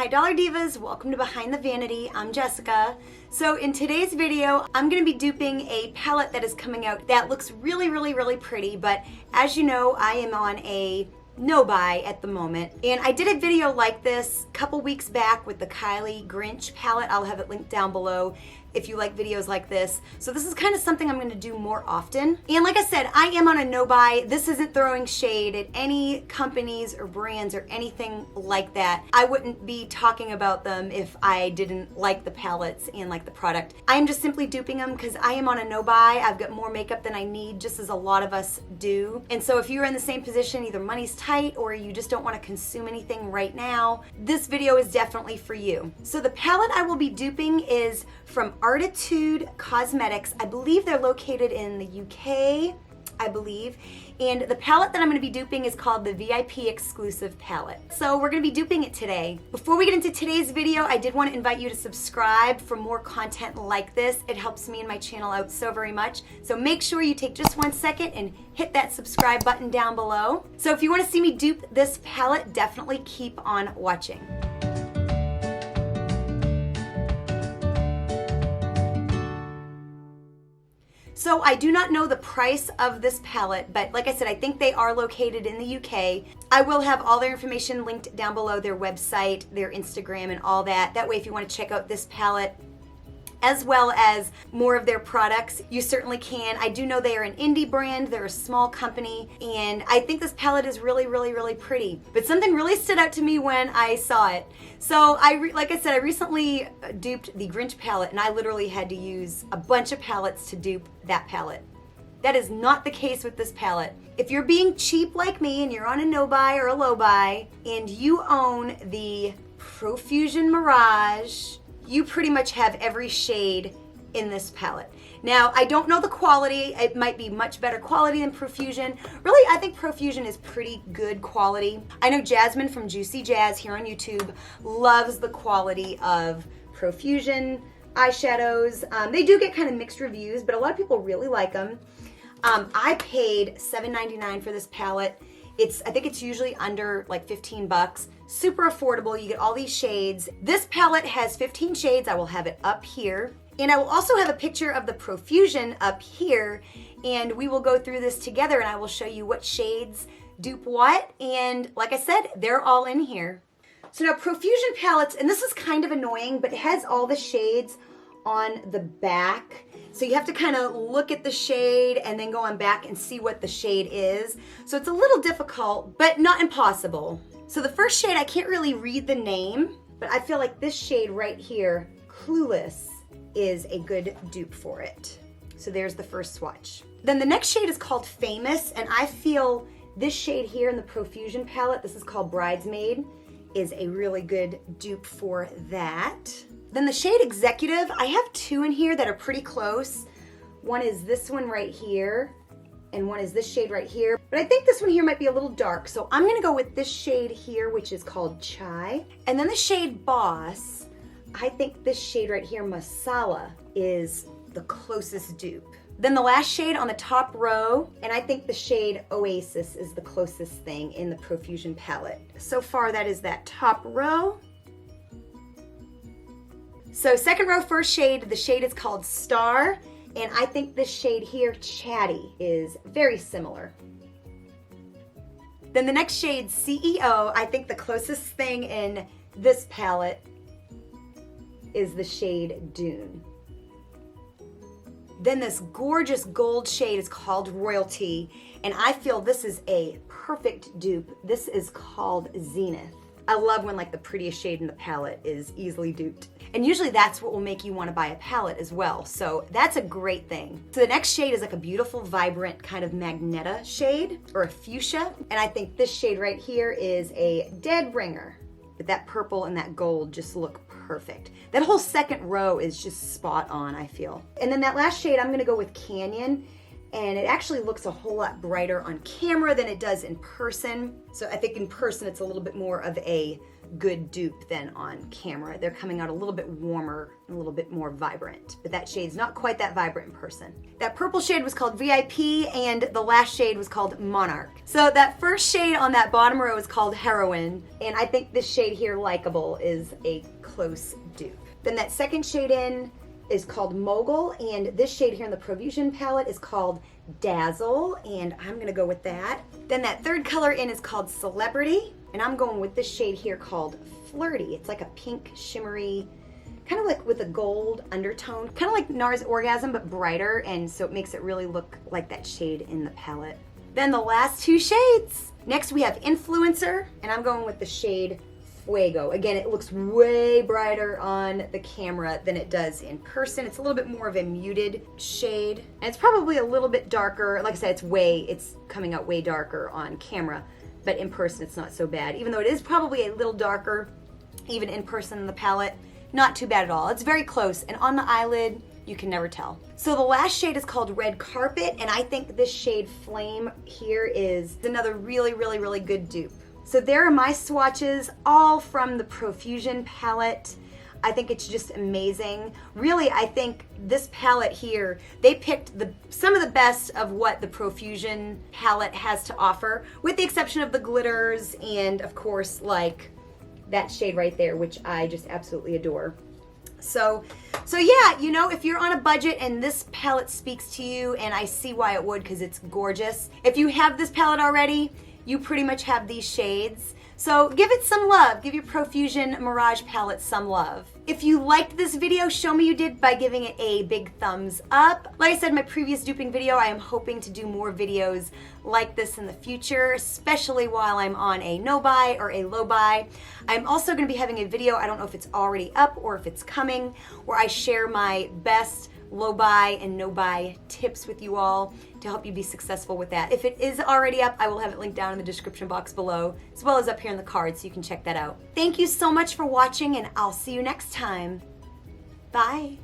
Hi Dollar Divas, welcome to Behind the Vanity. I'm Jessica. So in today's video, I'm going to be duping a palette that is coming out that looks really pretty, but as you know, I am on a no buy at the moment. And I did a video like this a couple weeks back with the Kylie Grinch palette. I'll have it linked down below if you like videos like this. So this is kind of something I'm gonna do more often. And like I said, I am on a no buy. This isn't throwing shade at any companies or brands or anything like that. I wouldn't be talking about them if I didn't like the palettes and like the product. I am just simply duping them because I am on a no buy. I've got more makeup than I need, just as a lot of us do. And so if you're in the same position, either money's tight or you just don't want to consume anything right now, this video is definitely for you. So the palette I will be duping is from ARTTITUDE Cosmetics. I believe they're located in the UK, I believe. And the palette that I'm gonna be duping is called the VIP Exclusive Palette. So we're gonna be duping it today. Before we get into today's video, I did want to invite you to subscribe for more content like this. It helps me and my channel out so very much. So make sure you take just 1 second and hit that subscribe button down below. So if you wanna see me dupe this palette, definitely keep on watching. So I do not know the price of this palette, but like I said, I think they are located in the UK. I will have all their information linked down below, their website, their Instagram, and all that. That way, if you want to check out this palette, as well as more of their products, you certainly can. I do know they are an indie brand, they're a small company, and I think this palette is really pretty. But something really stood out to me when I saw it. So like I said, I recently duped the Grinch palette, and I literally had to use a bunch of palettes to dupe that palette. That is not the case with this palette. If you're being cheap like me and you're on a no buy or a low buy, and you own the Profusion Mirage, you pretty much have every shade in this palette. Now, I don't know the quality. It might be much better quality than Profusion. Really, I think Profusion is pretty good quality. I know Jasmine from Juicy Jazz here on YouTube loves the quality of Profusion eyeshadows. They do get kind of mixed reviews, but a lot of people really like them. I paid $7.99 for this palette. I think it's usually under like 15 bucks. Super affordable. You get all these shades. This palette has 15 shades. I will have it up here. And I will also have a picture of the Profusion up here. And we will go through this together and I will show you what shades dupe what. And like I said, they're all in here. So now Profusion palettes, and this is kind of annoying, but it has all the shades on the back. So you have to kind of look at the shade and then go on back and see what the shade is. So it's a little difficult, but not impossible. So the first shade, I can't really read the name, but I feel like this shade right here, Clueless, is a good dupe for it. So there's the first swatch. Then the next shade is called Famous, and I feel this shade here in the Profusion palette, this is called Bridesmaid, is a really good dupe for that. Then the shade Executive, I have two in here that are pretty close. One is this one right here, and one is this shade right here. But I think this one here might be a little dark, so I'm gonna go with this shade here, which is called Chai. And then the shade Boss, I think this shade right here, Masala, is the closest dupe. Then the last shade on the top row, and I think the shade Oasis is the closest thing in the Profusion palette. So far, that is that top row. So second row, first shade, the shade is called Star, and I think this shade here, Chatty, is very similar. Then the next shade, CEO, I think the closest thing in this palette is the shade Dune. Then this gorgeous gold shade is called Royalty, and I feel this is a perfect dupe. This is called Zenith. I love when like the prettiest shade in the palette is easily duped. And usually that's what will make you want to buy a palette as well. So that's a great thing. So the next shade is like a beautiful, vibrant kind of Magneta shade or a fuchsia. And I think this shade right here is a Dead Ringer. But that purple and that gold just look perfect. That whole second row is just spot on, I feel. And then that last shade, I'm gonna go with Canyon. and it actually looks a whole lot brighter on camera than it does in person. So I think in person it's a little bit more of a good dupe than on camera. They're coming out a little bit warmer, a little bit more vibrant, but that shade's not quite that vibrant in person. That purple shade was called VIP, and the last shade was called Monarch. So that first shade on that bottom row is called Heroine, and I think this shade here, Likeable, is a close dupe. Then that second shade in is called Mogul, and this shade here in the Profusion palette is called Dazzle, and I'm gonna go with that. Then that third color in is called Celebrity, and I'm going with this shade here called Flirty. It's like a pink shimmery, kind of like with a gold undertone, kind of like NARS Orgasm but brighter, and so it makes it really look like that shade in the palette. Then the last two shades. Next we have Influencer, and I'm going with the shade Fuego. Again, it looks way brighter on the camera than it does in person. It's a little bit more of a muted shade, and it's probably a little bit darker. Like I said, it's coming out way darker on camera, but in person it's not so bad. Even though it is probably a little darker, even in person in the palette, not too bad at all. It's very close, and on the eyelid, you can never tell. So the last shade is called Red Carpet, and I think this shade Flame here is another really, really, really good dupe. So there are my swatches, all from the Profusion palette. I think it's just amazing. Really, I think this palette here, they picked some of the best of what the Profusion palette has to offer, with the exception of the glitters and, of course, like that shade right there, which I just absolutely adore. So yeah, you know, if you're on a budget and this palette speaks to you, and I see why it would because it's gorgeous. If you have this palette already, you pretty much have these shades. So give it some love. Give your Profusion Mirage palette some love. If you liked this video, show me you did by giving it a big thumbs up. Like I said in my previous duping video, I am hoping to do more videos like this in the future, especially while I'm on a no-buy or a low-buy. I'm also going to be having a video, I don't know if it's already up or if it's coming, where I share my best low-buy and no-buy tips with you all to help you be successful with that. If it is already up, I will have it linked down in the description box below, as well as up here in the card, so you can check that out. Thank you so much for watching, and I'll see you next time. Bye.